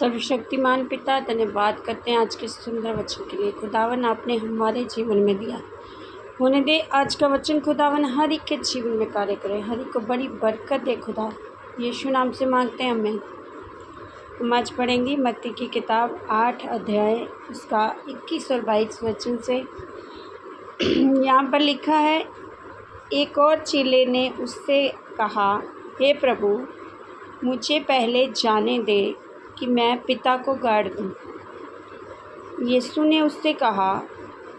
सर्वशक्तिमान पिता धन्यवाद करते हैं आज के सुंदर वचन के लिए। खुदावन आपने हमारे जीवन में दिया होने दे। आज का वचन खुदावन हर एक के जीवन में कार्य करे, हर एक को बड़ी बरकत दे। खुदा यीशु नाम से मांगते हैं, हमें। हम आज पढ़ेंगे मत्ती की किताब 8 अध्याय उसका 21 और 22 वचन से। यहाँ पर लिखा है, एक और चेले ने उससे कहा, हे प्रभु, मुझे पहले जाने दे कि मैं पिता को गाड़ दूँ। यीशु ने उससे कहा,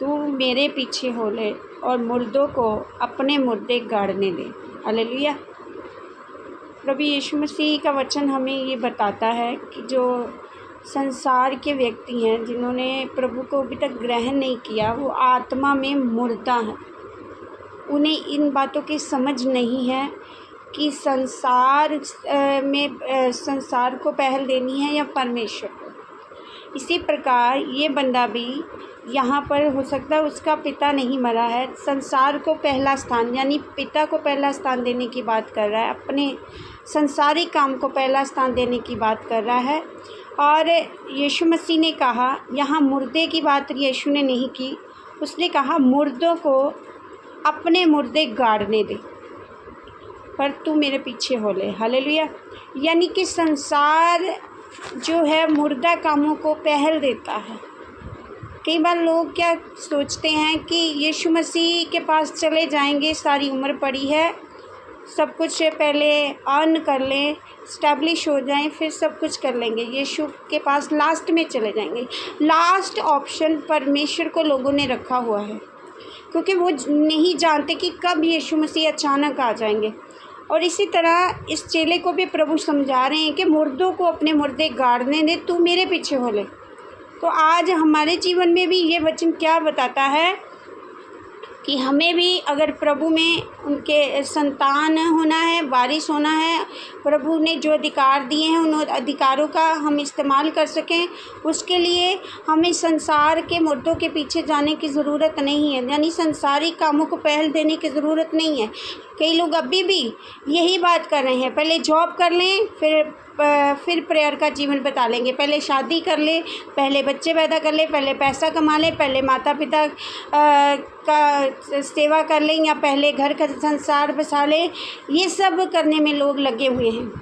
तू मेरे पीछे हो ले और मुर्दों को अपने मुर्दे गाड़ने दे। हालेलुया। प्रभु यीशु मसीह का वचन हमें ये बताता है कि जो संसार के व्यक्ति हैं, जिन्होंने प्रभु को अभी तक ग्रहण नहीं किया, वो आत्मा में मुर्दा हैं। उन्हें इन बातों की समझ नहीं है कि संसार को पहल देनी है या परमेश्वर को। इसी प्रकार ये बंदा भी यहाँ पर हो सकता है उसका पिता नहीं मरा है, संसार को पहला स्थान यानी पिता को पहला स्थान देने की बात कर रहा है, अपने संसारिक काम को पहला स्थान देने की बात कर रहा है। और यीशु मसीह ने कहा, यहाँ मुर्दे की बात यीशु ने नहीं की, उसने कहा मुर्दों को अपने मुर्दे गाड़ने दे, पर तू मेरे पीछे हो ले। हालेलुया। यानी कि संसार जो है मुर्दा कामों को पहल देता है। कई बार लोग क्या सोचते हैं कि यीशु मसीह के पास चले जाएंगे, सारी उम्र पड़ी है, सब कुछ पहले अर्न कर लें, स्टैब्लिश हो जाएं, फिर सब कुछ कर लेंगे। यीशु के पास लास्ट में चले जाएंगे। लास्ट ऑप्शन परमेश्वर को लोगों ने रखा हुआ है, क्योंकि वो नहीं जानते कि कब यीशु मसीह अचानक आ जाएंगे। और इसी तरह इस चेले को भी प्रभु समझा रहे हैं कि मुर्दों को अपने मुर्दे गाड़ने दे, तू मेरे पीछे हो ले। तो आज हमारे जीवन में भी ये वचन क्या बताता है कि हमें भी अगर प्रभु में उनके संतान होना है, वारिस होना है, प्रभु ने जो अधिकार दिए हैं उन अधिकारों का हम इस्तेमाल कर सकें, उसके लिए हमें संसार के मुर्दों के पीछे जाने की ज़रूरत नहीं है, यानी संसारिक कामों को पहल देने की ज़रूरत नहीं है। कई लोग अभी भी यही बात कर रहे हैं, पहले जॉब कर लें, फिर प्रेयर का जीवन बता लेंगे, पहले शादी कर ले, पहले बच्चे पैदा कर ले, पहले पैसा कमा ले, पहले माता पिता का सेवा कर लें, या पहले घर का संसार बसा ले। ये सब करने में लोग लगे हुए हैं।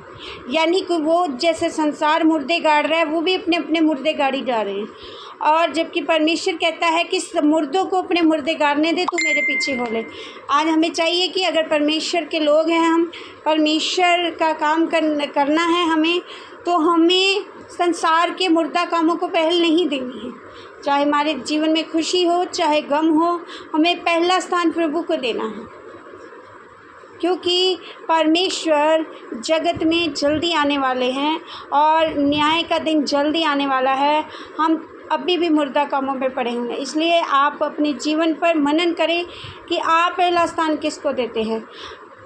यानी कि वो जैसे संसार मुर्दे गाड़ रहा है, वो भी अपने अपने मुर्दे गाड़ी जा रहे हैं। और जबकि परमेश्वर कहता है कि मुर्दों को अपने मुर्दे गाड़ने दे, तू मेरे पीछे हो ले। आज हमें चाहिए कि अगर परमेश्वर के लोग हैं, हम परमेश्वर का काम करना है हमें, तो हमें संसार के मुर्दा कामों को पहल नहीं देनी है। चाहे हमारे जीवन में खुशी हो, चाहे गम हो, हमें पहला स्थान प्रभु को देना है, क्योंकि परमेश्वर जगत में जल्दी आने वाले हैं और न्याय का दिन जल्दी आने वाला है। हम अभी भी मुर्दा कामों पे पड़े हुए हैं। इसलिए आप अपने जीवन पर मनन करें कि आप पहला स्थान किसको देते हैं।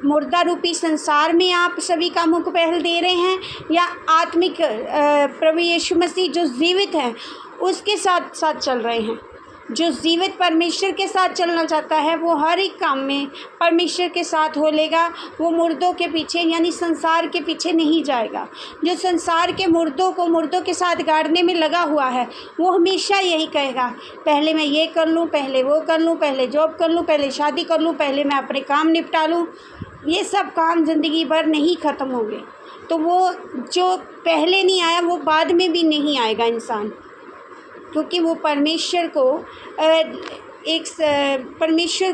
मुर्दा रूपी संसार में आप सभी कामों को पहल दे रहे हैं, या आत्मिक प्रभु यीशु मसीह जो जीवित है उसके साथ साथ चल रहे हैं। जो जीवित परमेश्वर के साथ चलना चाहता है, वो हर एक काम में परमेश्वर के साथ हो लेगा। वो मुर्दों के पीछे यानी संसार के पीछे नहीं जाएगा। जो संसार के मुर्दों को मुर्दों के साथ गाड़ने में लगा हुआ है, वो हमेशा यही कहेगा, पहले मैं ये कर लूँ, पहले वो कर लूँ, पहले जॉब कर लूँ, पहले शादी कर लूँ, पहले मैं अपने काम निपटा लूँ। ये सब काम ज़िंदगी भर नहीं ख़त्म होंगे। तो वो जो पहले नहीं आया, वो बाद में भी नहीं आएगा इंसान, क्योंकि वो परमेश्वर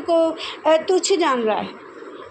को तुच्छ जान रहा है।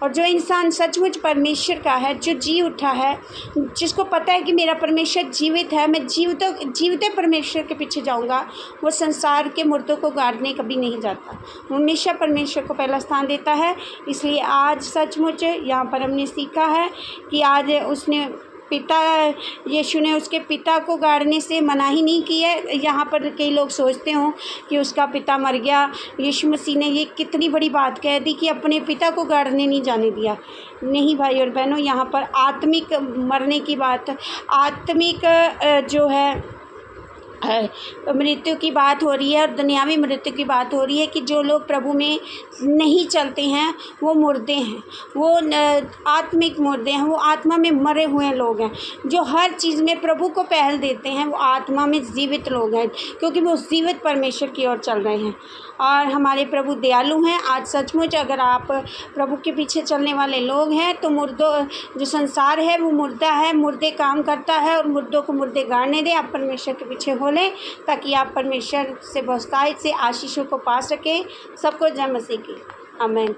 और जो इंसान सचमुच परमेश्वर का है, जो जी उठा है, जिसको पता है कि मेरा परमेश्वर जीवित है, मैं जीवते परमेश्वर के पीछे जाऊंगा, वो संसार के मुर्दों को गाड़ने कभी नहीं जाता, हमेशा परमेश्वर को पहला स्थान देता है। इसलिए आज सचमुच यहाँ पर हमने सीखा है कि आज उसने यीशु ने उसके पिता को गाड़ने से मना ही नहीं की है। यहाँ पर कई लोग सोचते हों कि उसका पिता मर गया, यीशु मसीह ने ये कितनी बड़ी बात कह दी कि अपने पिता को गाड़ने नहीं जाने दिया। नहीं भाई और बहनों, यहाँ पर आत्मिक मरने की बात, आत्मिक जो है मृत्यु की बात हो रही है और दुनियावी मृत्यु की बात हो रही है कि जो लोग प्रभु में नहीं चलते हैं वो मुर्दे हैं, वो आत्मिक मुर्दे हैं, वो आत्मा में मरे हुए लोग हैं। जो हर चीज़ में प्रभु को पहल देते हैं वो आत्मा में जीवित लोग हैं, क्योंकि वो जीवित परमेश्वर की ओर चल रहे हैं। और हमारे प्रभु दयालु हैं। आज सचमुच अगर आप प्रभु के पीछे चलने वाले लोग हैं तो मुर्दों, जो संसार है वो मुर्दा है, मुर्दे काम करता है और मुर्दों को मुर्दे गाड़ने दें। आप परमेश्वर के पीछे हो लें ताकि आप परमेश्वर से बहुतायत से आशीषों को पा सकें। सबको जय मसीह की आमीन।